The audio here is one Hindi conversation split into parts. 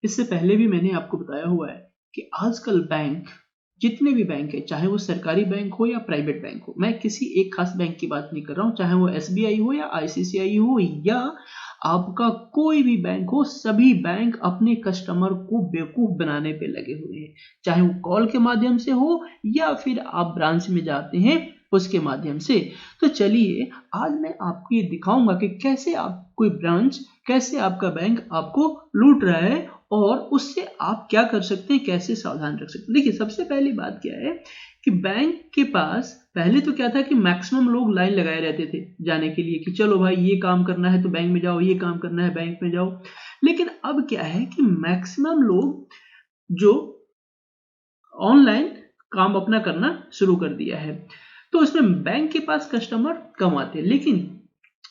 इससे पहले भी मैंने आपको बताया हुआ है कि आजकल बैंक, जितने भी बैंक है, चाहे वो सरकारी बैंक हो या प्राइवेट बैंक हो, मैं किसी एक खास बैंक की बात नहीं कर रहा हूँ, चाहे वो SBI हो या ICICI हो या आपका कोई भी बैंक हो, सभी बैंक अपने कस्टमर को बेवकूफ बनाने पे लगे हुए हैं, चाहे वो कॉल के माध्यम से हो या फिर आप ब्रांच में जाते हैं उसके माध्यम से। तो चलिए आज मैं आपको ये दिखाऊंगा कि कैसे आप कोई ब्रांच, कैसे आपका बैंक आपको लूट रहा है और उससे आप क्या कर सकते हैं, कैसे सावधान रख सकते हैं। देखिए सबसे पहली बात क्या है कि बैंक के पास पहले तो क्या था कि मैक्सिमम लोग लाइन लगाए रहते थे जाने के लिए कि चलो भाई ये काम करना है तो बैंक में जाओ, ये काम करना है बैंक में जाओ। लेकिन अब क्या है कि मैक्सिमम लोग जो ऑनलाइन काम अपना करना शुरू कर दिया है, तो उसमें बैंक के पास कस्टमर कम आते हैं। लेकिन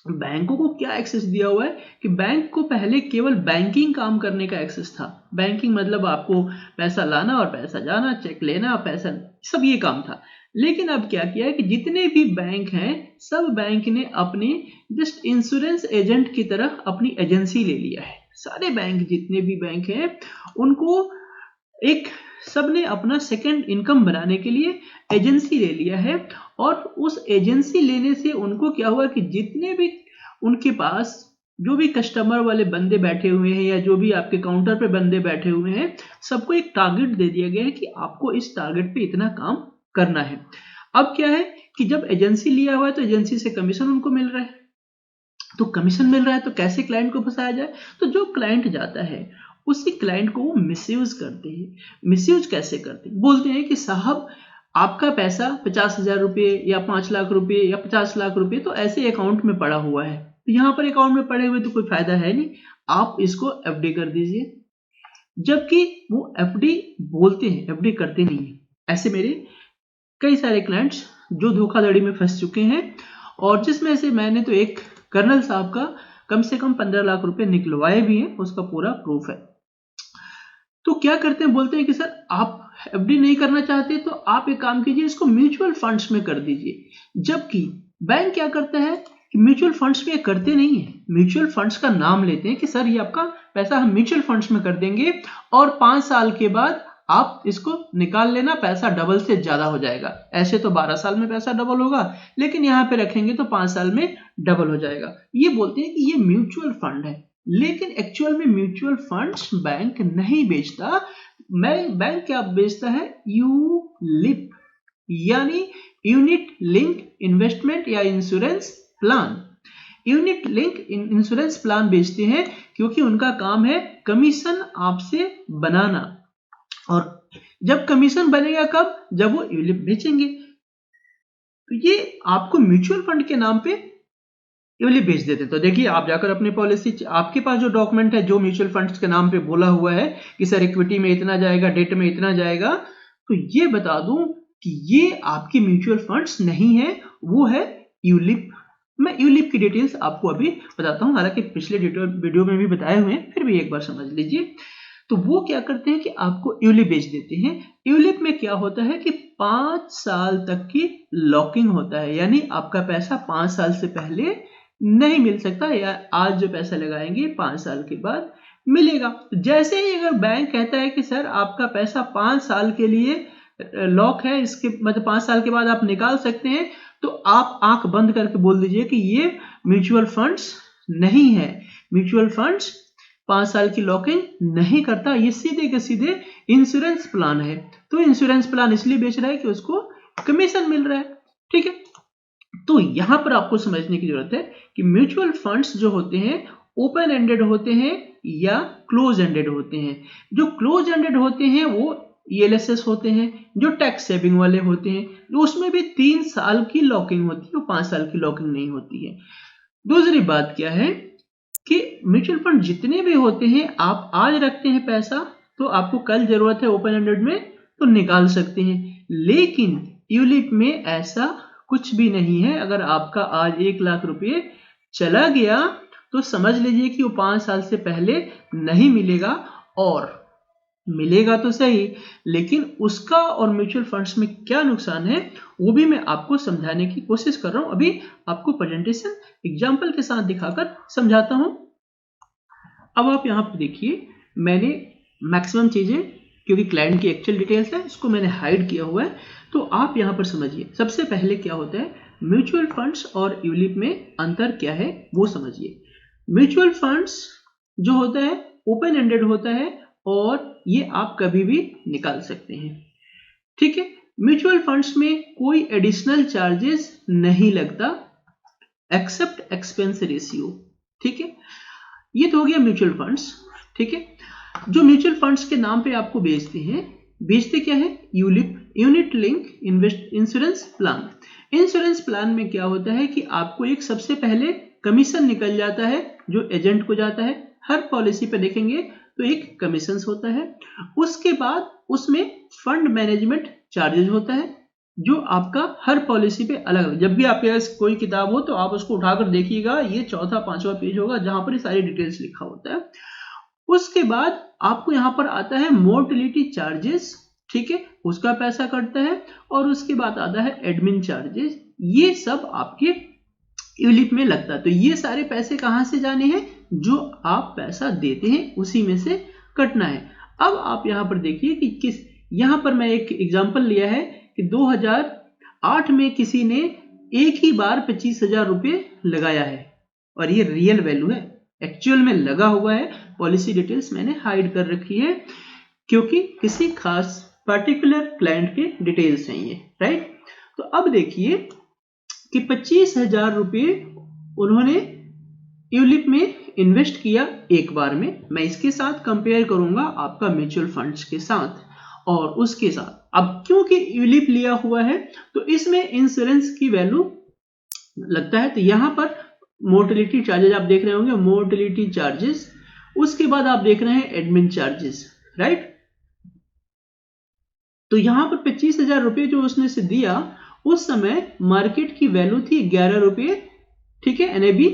बैंकों को क्या एक्सेस दिया हुआ है कि बैंक को पहले केवल बैंकिंग काम करने का एक्सेस था। बैंकिंग मतलब आपको पैसा लाना और पैसा जाना, चेक लेना, पैसा, सब ये काम था। लेकिन अब क्या किया है कि जितने भी बैंक हैं, सब बैंक ने अपने जस्ट इंश्योरेंस एजेंट की तरह अपनी एजेंसी ले लिया है। सारे बैंक, जितने भी बैंक हैं, उनको एक, सबने अपना सेकंड इनकम बनाने के लिए एजेंसी ले लिया है। और उस एजेंसी लेने से उनको क्या हुआ कि जितने भी उनके पास जो भी कस्टमर वाले बंदे बैठे हुए हैं या जो भी आपके काउंटर पे बंदे बैठे हुए हैं, सबको एक टारगेट दे दिया गया है कि आपको इस टारगेट पे इतना काम करना है। अब क्या है कि जब एजेंसी लिया हुआ है तो एजेंसी से कमीशन उनको मिल रहा है, तो कमीशन मिल रहा है तो कैसे क्लाइंट को फंसाया जाए, तो जो क्लाइंट जाता है उसी क्लाइंट को वो मिसयूज करते हैं। मिसयूज कैसे करते हैं, बोलते हैं कि साहब आपका पैसा 50,000 रुपये या 5 लाख रुपये या 50 लाख रुपये तो ऐसे अकाउंट में पड़ा हुआ है, तो यहाँ पर अकाउंट में पड़े हुए तो कोई फायदा है नहीं, आप इसको FD कर दीजिए। जबकि वो FD बोलते हैं, FD करते नहीं है। ऐसे मेरे कई सारे क्लाइंट्स जो धोखाधड़ी में फंस चुके हैं, और जिसमें से मैंने तो एक कर्नल साहब का कम से कम 15 लाख रुपए निकलवाए भी हैं, उसका पूरा प्रूफ है। तो क्या करते हैं, बोलते हैं कि सर आप FD नहीं करना चाहते तो आप एक काम कीजिए, इसको म्यूचुअल फंड्स में कर दीजिए। जबकि बैंक क्या करता है कि म्यूचुअल फंड्स में करते नहीं है, म्यूचुअल फंड्स का नाम लेते हैं कि सर ये आपका पैसा हम म्यूचुअल फंड्स में कर देंगे और 5 साल के बाद आप इसको निकाल लेना, पैसा डबल से ज्यादा हो जाएगा। ऐसे तो 12 साल में पैसा डबल होगा, लेकिन यहां पे रखेंगे तो 5 साल में डबल हो जाएगा। ये बोलते हैं कि ये म्यूचुअल फंड है, लेकिन एक्चुअल में म्यूचुअल फंड्स बैंक नहीं बेचता। बैंक क्या बेचता है, यूलिप, यानी यूनिट लिंक इन्वेस्टमेंट या insurance plan. Unit link insurance plan बेचते हैं क्योंकि उनका काम है कमीशन आपसे बनाना, और जब कमीशन बनेगा कब, जब वो यूलिप बेचेंगे। तो ये आपको म्यूचुअल फंड के नाम पे यूलिप बेच देते। तो देखिए आप जाकर अपनी पॉलिसी, आपके पास जो डॉक्यूमेंट है, जो म्यूचुअल फंड्स के नाम पे बोला हुआ है कि सर इक्विटी में इतना जाएगा, डेट में इतना जाएगा, तो ये बता दूं कि ये आपके म्यूचुअल फंड्स नहीं है, वो है यूलिप। मैं यूलिप की डिटेल्स आपको अभी बताता हूं, हालांकि पिछले वीडियो में भी बताए हुए हैं, फिर भी एक बार समझ लीजिए। तो वो क्या करते हैं कि आपको यूलिप बेच देते हैं। यूलिप में क्या होता है कि 5 साल तक की लॉकिंग होता है, यानी आपका पैसा 5 साल से पहले नहीं मिल सकता, या आज जो पैसा लगाएंगे 5 साल के बाद मिलेगा। जैसे ही अगर बैंक कहता है कि सर आपका पैसा 5 साल के लिए लॉक है, इसके मतलब 5 साल के बाद आप निकाल सकते हैं, तो आप आंख बंद करके बोल दीजिए कि ये म्यूचुअल फंड्स नहीं है। म्यूचुअल फंड्स 5 साल की लॉकिंग नहीं करता, ये सीधे के सीधे इंश्योरेंस प्लान है। तो इंश्योरेंस प्लान इसलिए बेच रहा है कि उसको कमीशन मिल रहा है, ठीक है। तो यहां पर आपको समझने की जरूरत है कि म्यूचुअल फंड्स जो होते हैं ओपन एंडेड होते हैं या क्लोज एंडेड होते हैं। जो क्लोज एंडेड होते हैं वो ELSS होते हैं, जो टैक्स सेविंग वाले होते हैं, जो उसमें भी 3 साल की लॉकिंग होती है, वो 5 साल की लॉकिंग नहीं होती है। दूसरी बात क्या है कि म्यूचुअल फंड जितने भी होते हैं, आप आज रखते हैं पैसा तो आपको कल जरूरत है ओपन एंडेड में तो निकाल सकते हैं। लेकिन यूलिप में ऐसा कुछ भी नहीं है। अगर आपका आज 1 लाख रुपये चला गया तो समझ लीजिए कि वो 5 साल से पहले नहीं मिलेगा, और मिलेगा तो सही, लेकिन उसका और म्यूचुअल फंड्स में क्या नुकसान है वो भी मैं आपको समझाने की कोशिश कर रहा हूं। अभी आपको प्रेजेंटेशन एग्जाम्पल के साथ दिखाकर समझाता हूं। अब आप यहां पर देखिए, मैंने मैक्सिमम चीजें, क्योंकि क्लाइंट की एक्चुअल डिटेल्स है, इसको मैंने हाइड किया हुआ है। तो आप यहाँ पर समझिए, सबसे पहले क्या होता है म्यूचुअल फंड्स और यूलिप में अंतर क्या है वो समझिए। म्यूचुअल फंड्स जो होता है ओपन एंडेड होता है और ये आप कभी भी निकाल सकते हैं, ठीक है। म्यूचुअल फंड्स में कोई एडिशनल चार्जेस नहीं लगता एक्सेप्ट एक्सपेंस रेशियो, ठीक है। ये तो हो गया म्यूचुअल फंड्स, ठीक है। जो म्यूचुअल फंड्स के नाम पे आपको बेचते हैं, बेचते क्या है ULIP, unit link insurance plan. Insurance plan में क्या होता है कि आपको एक सबसे पहले कमीशन निकल जाता है जो एजेंट को जाता है, हर पॉलिसी पे देखेंगे तो एक कमीशन होता है। उसके बाद उसमें फंड मैनेजमेंट चार्जेज होता है जो आपका हर पॉलिसी पे अलग अलग, जब भी आपके पास कोई किताब हो तो आप उसको उठाकर देखिएगा, ये चौथा पांचवा पेज होगा जहां पर ये सारी डिटेल्स लिखा होता है। उसके बाद आपको यहाँ पर आता है मोर्टेलिटी चार्जेस, ठीक है, उसका पैसा कटता है। और उसके बाद आता है एडमिन चार्जेस, ये सब आपके यूलिप में लगता है। तो ये सारे पैसे कहां से जाने हैं, जो आप पैसा देते हैं उसी में से कटना है। अब आप यहां पर देखिए कि किस, यहां पर मैं एक एग्जांपल लिया है कि 2008 में किसी ने एक ही बार 25,000 रुपये लगाया है और ये रियल वैल्यू है, एक्चुअल में लगा हुआ है। पॉलिसी डिटेल्स मैंने हाइड कर रखी है क्योंकि किसी खास पर्टिकुलर क्लाइंट के डिटेल्स हैं ये, राइट। तो अब देखिए कि 25,000 रुपये उन्होंने यूलिप में इन्वेस्ट किया एक बार में। मैं इसके साथ कंपेयर करूंगा आपका म्यूचुअल फंड्स के साथ और उसके साथ। अब क्योंकि यूलिप लिया हुआ है तो इसमें इंश्योरेंस की वैल्यू लगता है, तो यहां पर मोर्टेलिटी चार्जेस आप देख रहे होंगे, मोर्टेलिटी चार्जेस। उसके बाद आप देख रहे हैं एडमिन चार्जेस, राइट। तो यहां पर 25,000 रुपये जो उसने से दिया, उस समय मार्केट की वैल्यू थी 11 रुपये, ठीक है। एनएबी,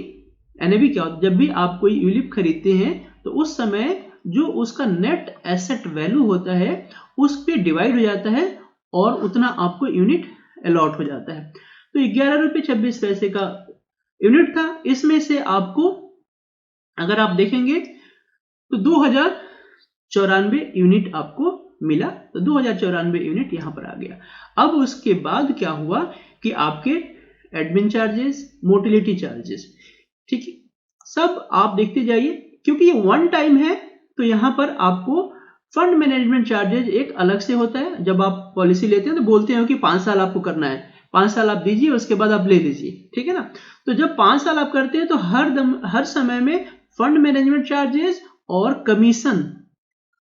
एनएबी क्या होता है, जब भी आप कोई यूलिप खरीदते हैं तो उस समय जो उसका नेट एसेट वैल्यू होता है उस पर डिवाइड हो जाता है और उतना आपको यूनिट अलॉट हो जाता है। तो 11 रुपये 26 पैसे का यूनिट था, इसमें से आपको अगर आप देखेंगे तो 2094 यूनिट आपको मिला, तो 2094 यूनिट यहां पर आ गया। अब उसके बाद क्या हुआ कि आपके एडमिन चार्जेस, मोर्टेलिटी चार्जेस, ठीक है, सब आप देखते जाइए। क्योंकि ये वन टाइम है तो यहां पर आपको फंड मैनेजमेंट चार्जेस एक अलग से होता है। जब आप पॉलिसी लेते हैं तो बोलते हैं कि 5 साल आपको करना है, 5 साल आप दीजिए उसके बाद आप ले लीजिए, ठीक है ना। तो जब 5 साल आप करते हैं तो हर समय में फंड मैनेजमेंट चार्जेस और कमीशन,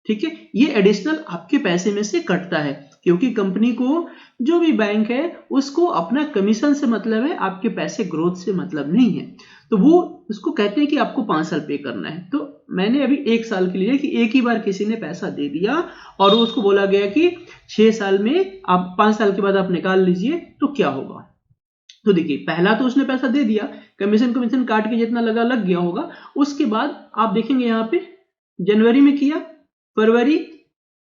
ठीक है, ये एडिशनल आपके पैसे में से कटता है। क्योंकि कंपनी को, जो भी बैंक है उसको अपना कमीशन से मतलब है, आपके पैसे ग्रोथ से मतलब नहीं है। तो वो उसको कहते हैं कि आपको 5 साल पे करना है। तो मैंने अभी 1 साल के लिए कि एक ही बार किसी ने पैसा दे दिया और उसको बोला गया कि 6 साल में आप 5 साल के बाद आप निकाल लीजिए, तो क्या होगा। तो देखिए पहला तो उसने पैसा दे दिया, कमीशन काट के जितना लग गया होगा। उसके बाद आप देखेंगे यहाँ पे जनवरी में किया, फरवरी,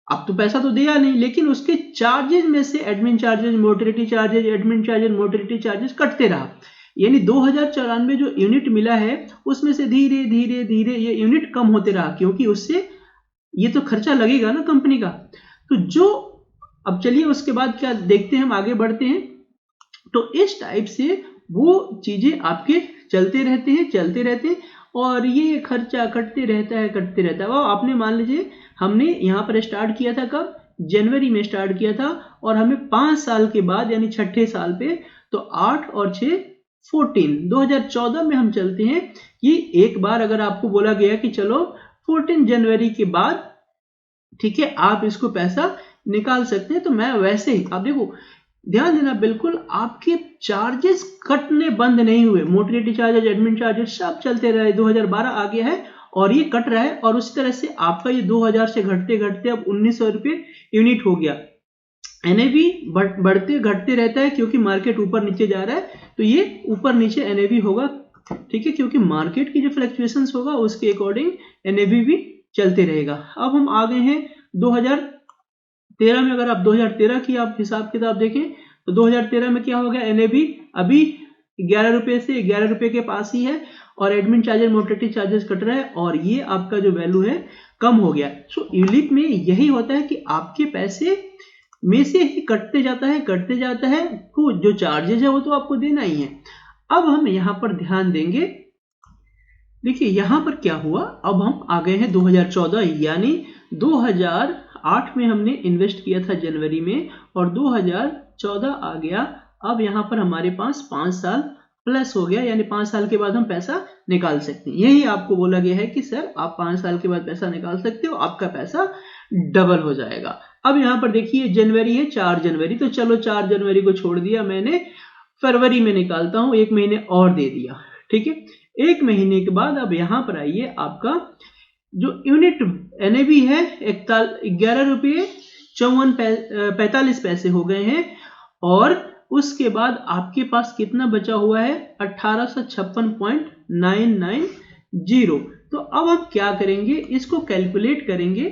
अब तो पैसा तो दिया नहीं, लेकिन उसके चार्जेस में से admin charges, mortality charges, admin charges, mortality charges कटते रहा। यानी 2094 जो यूनिट मिला है उसमें से धीरे धीरे धीरे ये यूनिट कम होते रहा, क्योंकि उससे ये तो खर्चा लगेगा ना कंपनी का। तो जो, अब चलिए उसके बाद क्या देखते हैं, हम आगे बढ़ते हैं। तो इस टाइप से वो चीजें आपके चलते रहते हैं और ये खर्चा कटते रहता है। अब आपने मान लीजिए हमने यहाँ पर स्टार्ट किया था कब, जनवरी में स्टार्ट किया था और हमें 5 साल के बाद यानी छठे साल पे, तो 8 और 6 14, 2014 में हम चलते हैं कि एक बार अगर आपको बोला गया कि चलो 14 जनवरी के बाद, ठीक है, आप इसको पैसा निकाल सकते हैं, तो मैं वैसे ही, आप देखो ध्यान देना, बिल्कुल आपके चार्जेस कटने बंद नहीं हुए। मोर्टेलिटी चार्जेस, एडमिन चार्जेस सब चलते रहे। 2012 आ गया है और ये कट रहा है और उसी तरह से आपका ये 2000 से घटते घटते अब 1900 रुपये यूनिट हो गया। एनएवी बढ़ते घटते रहता है क्योंकि मार्केट ऊपर नीचे जा रहा है, तो ये ऊपर नीचे एनएवी होगा, ठीक है, क्योंकि मार्केट की जो फ्लक्चुएशंस होगा उसके अकॉर्डिंग एनएवी भी चलते रहेगा। अब हम आ गए हैं 2013 में। अगर आप 2013 की आप हिसाब किताब देखें तो 2013 में क्या हो गया, एनएवी अभी 11 रुपये से 11 रुपये के पास ही है और admin charges, mortality charges cut रहा है और ये आपका जो वैल्यू है कम हो गया। सो यूलिप में यही होता है कि आपके पैसे में से ही कटते जाता है, तो जो चार्जेज है वो तो आपको देना ही है। अब हम यहाँ पर ध्यान देंगे, देखिए यहाँ पर क्या हुआ, अब हम आ गए हैं 2014, यानी 2008 में हमने इन्वेस्ट किया था जनवरी में और 2014 आ गया। अब यहाँ पर हमारे पास 5 साल प्लस हो गया, यानी 5 साल के बाद हम पैसा निकाल सकते हैं। यही आपको बोला गया है कि सर आप 5 साल के बाद पैसा निकाल सकते हो, आपका पैसा डबल हो जाएगा। अब यहाँ पर देखिए जनवरी है 4 जनवरी, तो चलो 4 जनवरी को छोड़ दिया मैंने, फरवरी में निकालता हूँ, 1 महीने और दे दिया, ठीक है। 1 महीने के बाद अब यहाँ पर आइए, आपका जो यूनिट एनएवी है 11 रुपये 45 पैसे हो गए हैं, और उसके बाद आपके पास कितना बचा हुआ है 1856.990। तो अब हम क्या करेंगे, इसको कैलकुलेट करेंगे,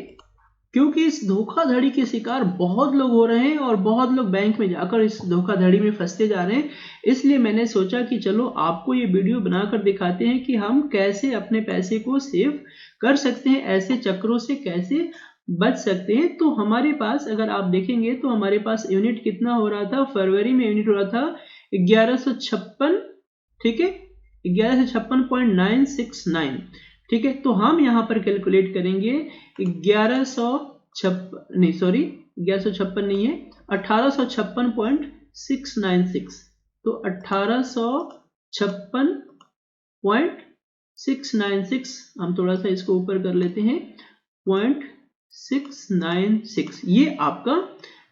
क्योंकि इस धोखाधड़ी के शिकार बहुत लोग हो रहे हैं और बहुत लोग बैंक में जाकर इस धोखाधड़ी में फंसते जा रहे हैं। इसलिए मैंने सोचा कि चलो आपको ये वीडियो बनाकर दिखाते हैं कि हम कैसे अपने पैसे को सेव कर सकते हैं, ऐसे चक्रों से कैसे बच सकते हैं। तो हमारे पास अगर आप देखेंगे तो हमारे पास यूनिट कितना हो रहा था, फरवरी में यूनिट हो रहा था 1156, ठीक है, 1156.969, ठीक है। तो हम यहाँ पर कैलकुलेट करेंगे 1156 नहीं, सॉरी 1156 नहीं है, 1856.696। तो 1856.696 हम थोड़ा सा इसको ऊपर कर लेते हैं, 0.696, ये आपका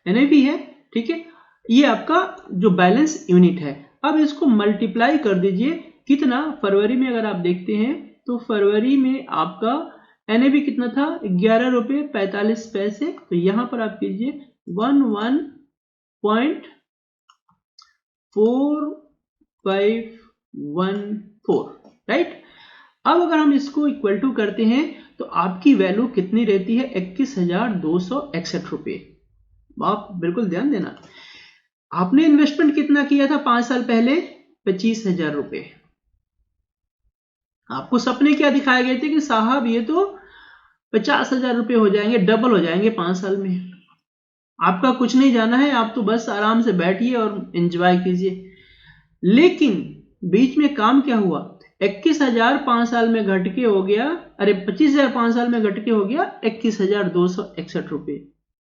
एनएवी है, ठीक है। ये आपका जो बैलेंस यूनिट है। अब इसको मल्टीप्लाई कर दीजिए, कितना, फरवरी में अगर आप देखते हैं तो फरवरी में आपका एनएवी कितना था 11 रुपये 45 पैसे। तो यहां पर आप कीजिए 11.4514, राइट। अब अगर हम इसको इक्वल टू करते हैं तो आपकी वैल्यू कितनी रहती है 21,261 रुपये। आप बिल्कुल ध्यान देना, आपने इन्वेस्टमेंट कितना किया था 5 साल पहले, 25,000 रुपये। आपको सपने क्या दिखाए गए थे कि साहब ये तो 50,000 रुपये हो जाएंगे, डबल हो जाएंगे 5 साल में। आपका कुछ नहीं जाना है, आप तो बस आराम से बैठिए और एंजॉय कीजिए। लेकिन बीच में काम क्या हुआ, 21,000 5 साल में घट के हो गया, अरे 25,000 5 साल में घट के हो गया 21,261 रुपये।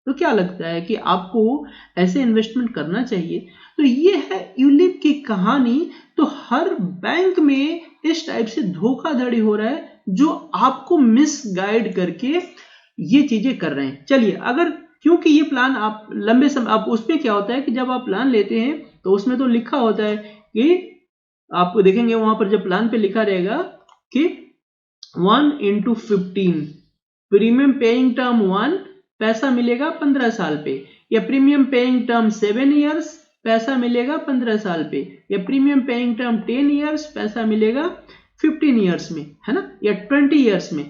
तो क्या लगता है कि आपको ऐसे इन्वेस्टमेंट करना चाहिए? तो ये है यूलिप की कहानी। तो हर बैंक में इस टाइप से धोखाधड़ी हो रहा है, जो आपको मिसगाइड करके ये चीजें कर रहे हैं। चलिए, अगर क्योंकि ये प्लान आप लंबे समय, आप उसमें क्या होता है कि जब आप प्लान लेते हैं तो उसमें तो लिखा होता है कि आपको देखेंगे वहां पर जब प्लान पे लिखा रहेगा कि 1/15 प्रीमियम पेइंग टर्म 1 पैसा मिलेगा 15 साल पे, या प्रीमियम पेइंग टर्म 7 ईयर्स पैसा मिलेगा 15 साल पे, या प्रीमियम पेइंग टर्म 10 ईयर्स पैसा मिलेगा 15 ईयर्स में, है ना, या 20 ईयर्स में।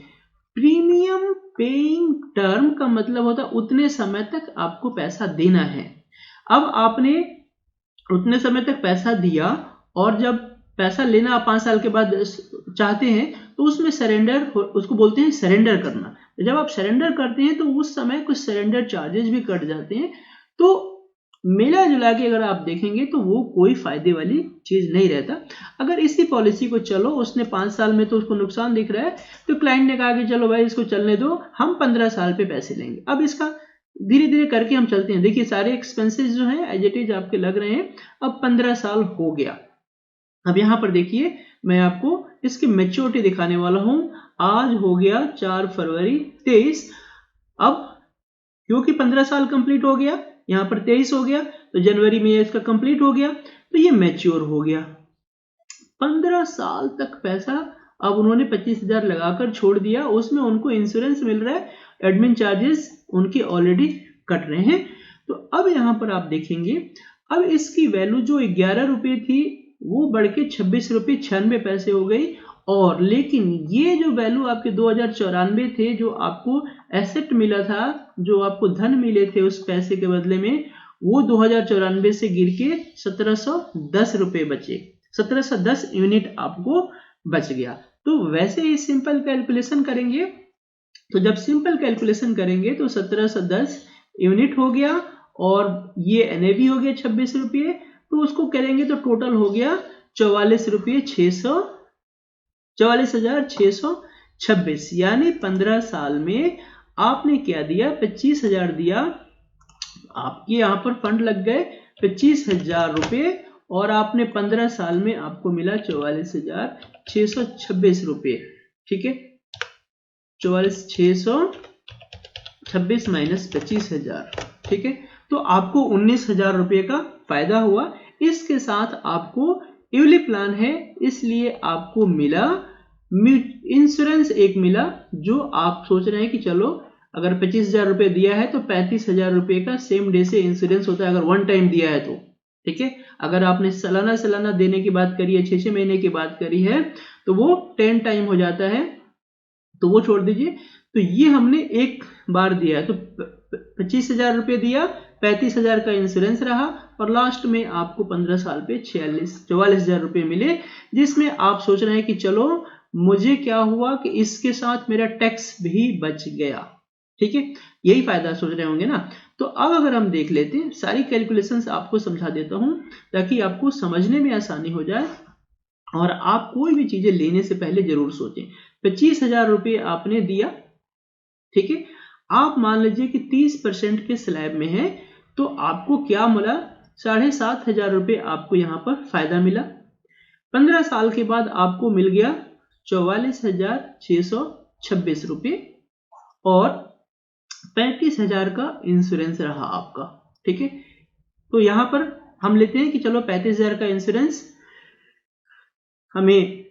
प्रीमियम पेइंग टर्म का मतलब होता है उतने समय तक आपको पैसा देना है। अब आपने उतने समय तक पैसा दिया और जब पैसा लेना आप 5 साल के बाद चाहते हैं तो उसमें सरेंडर, उसको बोलते हैं सरेंडर करना। जब आप सरेंडर करते हैं तो उस समय कुछ सरेंडर चार्जेस भी कट जाते हैं। तो मिला जुला के अगर आप देखेंगे तो वो कोई फायदे वाली चीज नहीं रहता। अगर इसी पॉलिसी को चलो, उसने 5 साल में तो उसको नुकसान दिख रहा है, तो क्लाइंट ने कहा कि चलो भाई इसको चलने दो, हम 15 साल पे पैसे लेंगे। अब इसका धीरे धीरे करके हम चलते हैं। देखिए सारे एक्सपेंसेस जो हैं एज इट इज आपके लग रहे हैं। अब 15 साल हो गया। अब यहां पर देखिए मैं आपको इसकी मैच्योरिटी दिखाने वाला हूं। आज हो गया 4 फरवरी 23। अब क्योंकि 15 साल कंप्लीट हो गया, यहां पर 23 हो गया, तो जनवरी में इसका कंप्लीट हो गया, तो ये मैच्योर हो गया। 15 साल तक पैसा अब उन्होंने 25,000 लगाकर छोड़ दिया, उसमें उनको इंश्योरेंस मिल रहा है, एडमिन चार्जेस उनके ऑलरेडी कट रहे हैं। तो अब यहां पर आप देखेंगे, अब इसकी वैल्यू जो 11 रुपये थी वो बढ़ के 26 रुपये 96 पैसे हो गई। और लेकिन ये जो वैल्यू आपके 2094 थे, जो आपको एसेट मिला था, जो आपको धन मिले थे उस पैसे के बदले में, वो 2094 से गिर के 1710 रुपये बचे। 1710 यूनिट आपको बच गया। तो वैसे ही सिंपल कैलकुलेशन करेंगे तो जब सिंपल कैलकुलेशन करेंगे तो 1710 यूनिट हो गया और ये NAV हो गया 26 रुपये, तो उसको करेंगे तो टोटल हो गया 44,626, यानी 15 साल में आपने क्या दिया, 25,000 दिया। आपके यहाँ पर फंड लग गए 25,000 रुपये और आपने 15 साल में आपको मिला 44,626 रुपये। ठीक है, 44,626 माइनस 25,000। ठीक है, तो आपको 19,000 रुपये का फायदा हुआ। इसके साथ आपको यूलिप प्लान है, इसलिए आपको मिला इंश्योरेंस एक मिला, जो आप सोच रहे हैं कि चलो अगर 25,000 रुपये दिया है तो 35,000 रुपये का सेम डे से इंश्योरेंस होता है अगर वन टाइम दिया है तो। ठीक है, अगर आपने सालाना देने की बात करी है, 6 महीने की बात करी है, तो वो 10 टाइम हो जाता है, तो वो छोड़ दीजिए। तो ये हमने एक बार दिया है, तो 25,000 रुपये दिया, 35,000 का इंश्योरेंस रहा और लास्ट में आपको 15 साल पे 44,000 रुपये मिले, जिसमें आप सोच रहे हैं कि चलो मुझे क्या हुआ कि इसके साथ मेरा टैक्स भी बच गया। ठीक है, यही फायदा सोच रहे होंगे ना। तो अब अगर हम देख लेते हैं, सारी कैलकुलेशंस आपको समझा देता हूं ताकि आपको समझने में आसानी हो जाए और आप कोई भी चीजें लेने से पहले जरूर सोचें। 25,000 रुपये आपने दिया, ठीक है, आप मान लीजिए कि 30% के स्लैब में है, तो आपको क्या मिला, 7,500 रुपये आपको यहाँ पर फायदा मिला। 15 साल के बाद आपको मिल गया 44,626 रुपये और 35,000 का इंश्योरेंस रहा आपका। ठीक है, तो यहां पर हम लेते हैं कि चलो 35,000 का इंश्योरेंस हमें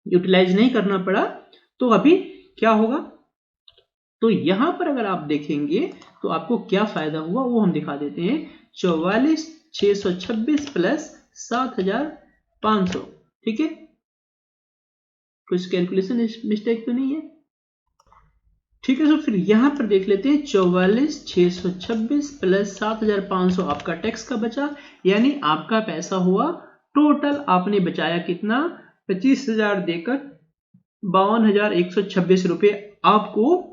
यूटिलाइज नहीं करना पड़ा, तो अभी क्या होगा, तो यहां पर अगर आप देखेंगे तो आपको क्या फायदा हुआ वो हम दिखा देते हैं। 44,626 प्लस 7,500। ठीक है, कुछ कैलकुलेशन मिस्टेक तो नहीं है। ठीक है, तो फिर यहां पर देख लेते हैं 44,626 प्लस 7,500 आपका टैक्स का बचा, यानी आपका पैसा हुआ टोटल आपने बचाया कितना, 25,000 देकर 52,126 रुपये आपको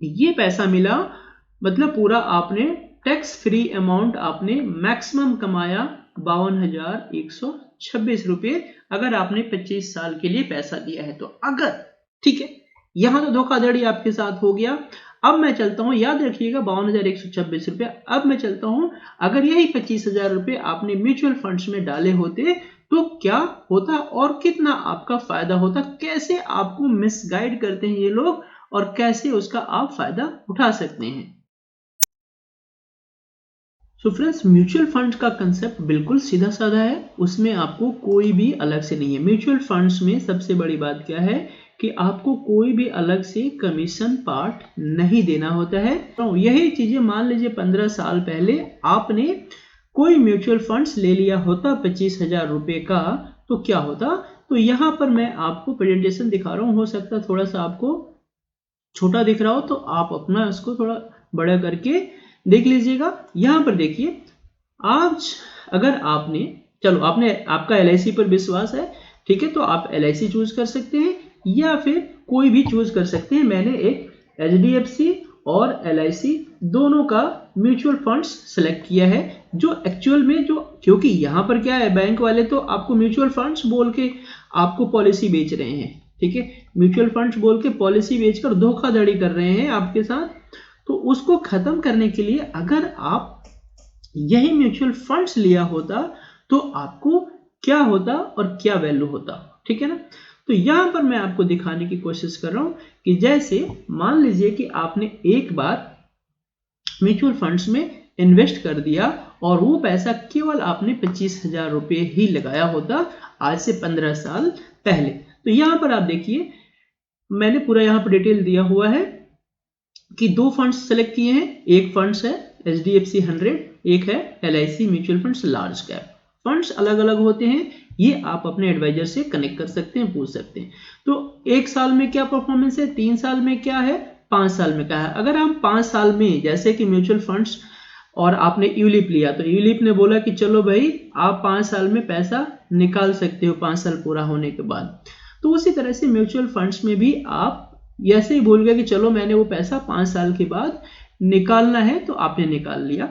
ये पैसा मिला। मतलब पूरा आपने टैक्स फ्री अमाउंट आपने मैक्सिमम कमाया 52,126 रुपये, अगर आपने 25 साल के लिए पैसा दिया है तो। अगर, ठीक है, यहां तो धोखाधड़ी आपके साथ हो गया। अब मैं चलता हूं, याद रखिएगा 52,126 रुपये। अब मैं चलता हूं, अगर यही 25,000 रुपये आपने म्यूचुअल फंड्स में डाले होते तो क्या होता और कितना आपका फायदा होता, कैसे आपको मिसगाइड करते हैं ये लोग और कैसे उसका आप फायदा उठा सकते हैं। सो फ्रेंड्स, म्यूचुअल फंड का कंसेप्ट बिल्कुल सीधा साधा है, उसमें आपको कोई भी अलग से नहीं है। म्यूचुअल फंड्स में सबसे बड़ी बात क्या है कि आपको कोई भी अलग से कमीशन पार्ट नहीं देना होता है। तो यही चीजें मान लीजिए 15 साल पहले आपने कोई म्यूचुअल फंड्स ले लिया होता 25,000 रुपये का, तो क्या होता। तो यहाँ पर मैं आपको प्रेजेंटेशन दिखा रहा हूँ, हो सकता है थोड़ा सा आपको छोटा दिख रहा हो, तो आप अपना इसको थोड़ा बड़ा करके देख लीजिएगा। यहाँ पर देखिए, आज अगर आपने, चलो आपने, आपका LIC पर विश्वास है, ठीक है, तो आप LIC चूज कर सकते हैं या फिर कोई भी चूज कर सकते हैं। मैंने एक HDFC और LIC दोनों का म्यूचुअल फंड्स सेलेक्ट किया है, जो एक्चुअल में जो, क्योंकि यहाँ पर क्या है, बैंक वाले तो आपको म्यूचुअल फंड्स बोल के आपको पॉलिसी बेच रहे हैं। ठीक है, म्यूचुअल फंड्स बोल के पॉलिसी बेचकर धोखाधड़ी कर रहे हैं आपके साथ। तो उसको खत्म करने के लिए अगर आप यही म्यूचुअल फंड्स लिया होता तो आपको क्या होता और क्या वैल्यू होता। ठीक है ना, तो यहां पर मैं आपको दिखाने की कोशिश कर रहा हूं कि जैसे मान लीजिए कि आपने एक बार म्यूचुअल फंड्स में इन्वेस्ट कर दिया और वो पैसा केवल आपने 25,000 रुपये ही लगाया होता आज से 15 साल पहले। तो यहां पर आप देखिए, मैंने पूरा यहां पर डिटेल दिया हुआ है कि दो फंड्स सेलेक्ट किए हैं। एक फंड्स है HDFC 100, एक है LIC mutual funds large cap. Funds अलग अलग होते हैं, ये आप अपने एडवाइजर से कनेक्ट कर सकते हैं, पूछ सकते हैं। तो 1 साल में क्या परफॉर्मेंस है, 3 साल में क्या है, 5 साल में क्या है। अगर हम 5 साल में, जैसे कि म्यूचुअल फंड्स और आपने यूलिप लिया, तो यूलिप ने बोला कि चलो भाई आप 5 साल में पैसा निकाल सकते हो 5 साल पूरा होने के बाद। तो उसी तरह से म्यूचुअल फंड्स में भी आप ऐसे ही भूल गया कि चलो मैंने वो पैसा 5 साल के बाद निकालना है, तो आपने निकाल लिया।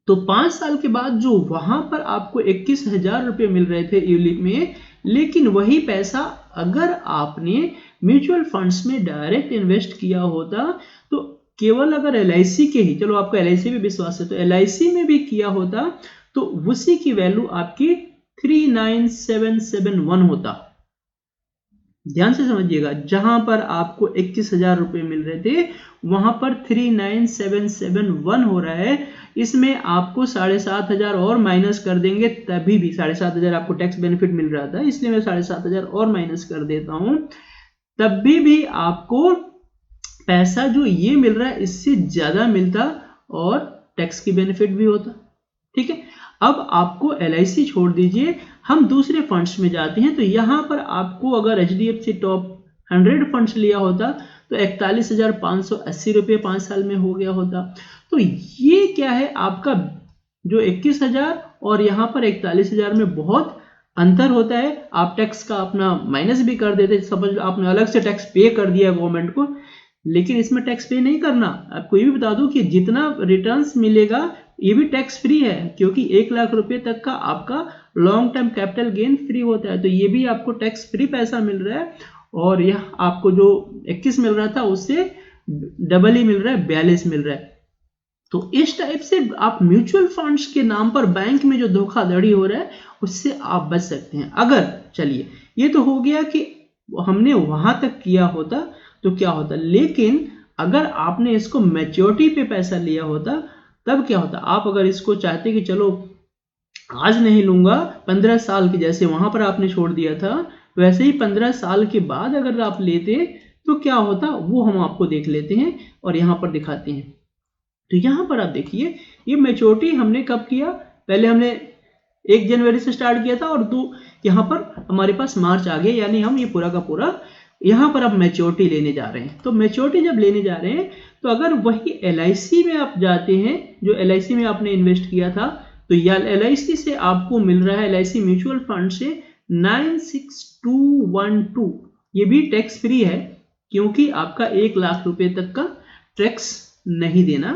तो 5 साल के बाद जो वहां पर आपको 21,000 रुपये मिल रहे थे यूलिप में, लेकिन वही पैसा अगर आपने म्यूचुअल फंड्स में डायरेक्ट इन्वेस्ट किया होता, तो केवल अगर LIC के ही, चलो आपको LIC में विश्वास है, तो LIC में भी किया होता तो उसी की वैल्यू आपकी 39,771 होता। ध्यान से समझिएगा, जहां पर आपको 21,000 रुपये मिल रहे थे वहां पर 39,771 हो रहा है। इसमें आपको 7,500 और माइनस कर देंगे, तभी भी 7,500 आपको टैक्स बेनिफिट मिल रहा था, इसलिए मैं 7,500 और माइनस कर देता हूं, तब भी आपको पैसा जो ये मिल रहा है इससे ज्यादा मिलता और टैक्स की बेनिफिट भी होता। ठीक है, अब आपको LIC छोड़ दीजिए, हम दूसरे फंड्स में जाते हैं। तो यहां पर आपको अगर HDFC टॉप 100 फंड्स लिया होता तो 41,580 रुपये 5 साल में हो गया होता। तो ये क्या है, आपका जो 21,000 और यहां पर 41,000 में बहुत अंतर होता है। आप टैक्स का अपना माइनस भी कर देते, सपोज आपने अलग से टैक्स पे कर दिया गवर्नमेंट को, लेकिन इसमें टैक्स पे नहीं करना। आपको ये भी बता दूं कि जितना रिटर्न्स मिलेगा ये भी टैक्स फ्री है, क्योंकि 1 लाख रुपए तक का आपका long term capital gain free होता है, तो ये भी आपको टैक्स फ्री पैसा मिल रहा है। और यह आपको जो 21 मिल रहा था उससे डबल ही मिल रहा है, 42 मिल रहा है। तो इस टाइप से आप म्यूचुअल फंड्स के नाम पर बैंक में जो धोखाधड़ी हो रहा है उससे आप बच सकते हैं। अगर चलिए ये तो हो गया कि हमने वहां तक किया होता तो क्या होता, लेकिन अगर आपने इसको मैच्योरिटी पे पैसा लिया होता तब क्या होता। आप अगर इसको चाहते कि चलो आज नहीं लूंगा, 15 साल के जैसे वहां पर आपने छोड़ दिया था, वैसे ही 15 साल के बाद अगर आप लेते तो क्या होता, वो हम आपको देख लेते हैं और यहां पर दिखाते हैं। तो यहां पर आप देखिए ये मैच्योरिटी हमने कब किया, पहले हमने 1 जनवरी से स्टार्ट किया था और यहां पर हमारे पास मार्च आ गया, यानी हम ये पूरा का पूरा यहां पर अब मैच्योरिटी लेने जा रहे हैं। तो मैच्योरिटी जब लेने जा रहे हैं तो अगर वही LIC में आप जाते हैं, जो LIC में आपने इन्वेस्ट किया था, तो LIC से आपको मिल रहा है, LIC म्यूचुअल फंड से 96212, ये भी टैक्स फ्री है क्योंकि आपका 1 लाख रुपए तक का टैक्स नहीं देना।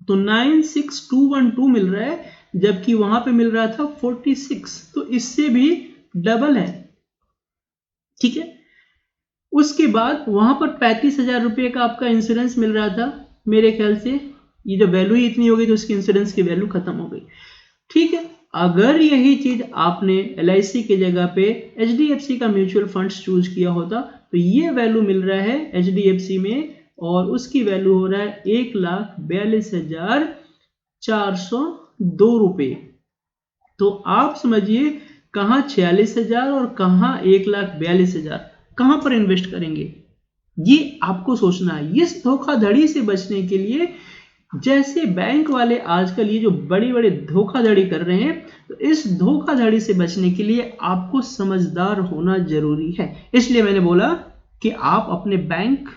तो 96212 मिल रहा है, जबकि वहां पे मिल रहा था 46, तो इससे भी डबल है। ठीक है, उसके बाद वहां पर 35,000 रुपये का आपका इंश्योरेंस मिल रहा था। मेरे ख्याल से ये जो वैल्यू ही इतनी हो गई तो उसकी इंश्योरेंस की वैल्यू खत्म हो गई। ठीक है, अगर यही चीज आपने LIC के जगह पे HDFC का म्यूचुअल फंड्स चूज किया होता तो ये वैल्यू मिल रहा है HDFC में और उसकी वैल्यू हो रहा है 1,42,402 रुपये। तो आप समझिए कहां 46,000 और कहां 1,42,000, कहां पर इन्वेस्ट करेंगे, ये आपको सोचना है। इस धोखाधड़ी से बचने के लिए, जैसे बैंक वाले आजकल ये जो बड़ी बड़ी धोखाधड़ी कर रहे हैं, तो इस धोखाधड़ी से बचने के लिए आपको समझदार होना जरूरी है। इसलिए मैंने बोला कि आप अपने बैंक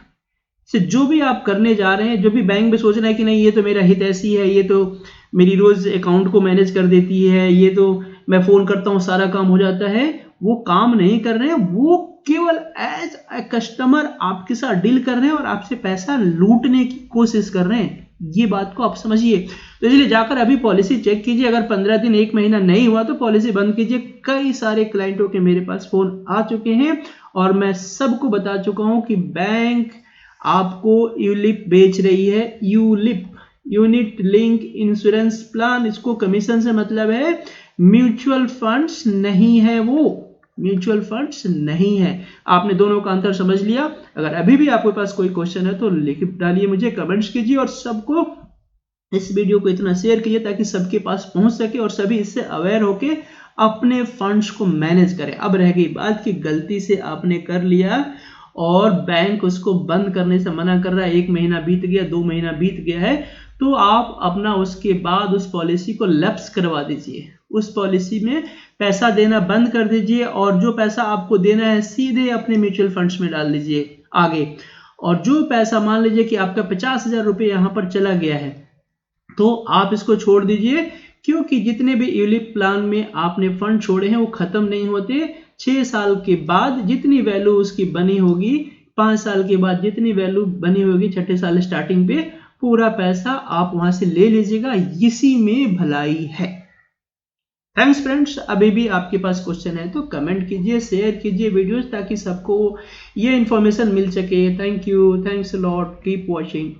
से जो भी आप करने जा रहे हैं, जो भी बैंक में सोच रहे हैं कि नहीं ये तो मेरा हितैषी है, ये तो मेरी रोज अकाउंट को मैनेज कर देती है, ये तो मैं फोन करता हूं सारा काम हो जाता है, वो काम नहीं कर रहे हैं, वो केवल एज ए कस्टमर आपके साथ डील कर रहे हैं और आपसे पैसा लूटने की कोशिश कर रहे हैं। ये बात को आप समझिए। तो इसलिए जाकर अभी पॉलिसी चेक कीजिए, अगर 15 दिन 1 महीना नहीं हुआ तो पॉलिसी बंद कीजिए। कई सारे क्लाइंटों के मेरे पास फोन आ चुके हैं और मैं सबको बता चुका हूं कि बैंक आपको यूलिप बेच रही है। ULIP, unit link insurance plan, इसको कमीशन से मतलब है, म्यूचुअल फंड्स नहीं है, वो म्यूचुअल फंड्स नहीं है। आपने दोनों का अंतर समझ लिया। अगर अभी भी आपके पास कोई क्वेश्चन है तो लिख डालिए, मुझे कमेंट्स कीजिए और सबको इस वीडियो को इतना शेयर कीजिए ताकि सबके पास पहुंच सके और सभी इससे अवेयर होके अपने फंड्स को मैनेज करें। अब रह गई बात कि गलती से आपने कर लिया और बैंक उसको बंद करने से मना कर रहा है, 1 महीना बीत गया, 2 महीना बीत गया है, तो आप अपना उसके बाद उस पॉलिसी को लैप्स करवा दीजिए, उस पॉलिसी में पैसा देना बंद कर दीजिए और जो पैसा आपको देना है सीधे अपने म्यूचुअल फंड्स में डाल दीजिए आगे। और जो पैसा, मान लीजिए कि आपका 50,000 रुपये यहां पर चला गया है, तो आप इसको छोड़ दीजिए, क्योंकि जितने भी यूलिप प्लान में आपने फंड छोड़े हैं वो खत्म नहीं होते। 6 साल के बाद जितनी वैल्यू उसकी बनी होगी 5 साल के बाद जितनी वैल्यू बनी होगी छठे साल स्टार्टिंग पे पूरा पैसा आप वहां से ले लीजिएगा, इसी में भलाई है। थैंक्स फ्रेंड्स, अभी भी आपके पास क्वेश्चन है तो कमेंट कीजिए, शेयर कीजिए वीडियोस ताकि सबको ये इन्फॉर्मेशन मिल सके। Thank you, thanks a lot, keep watching.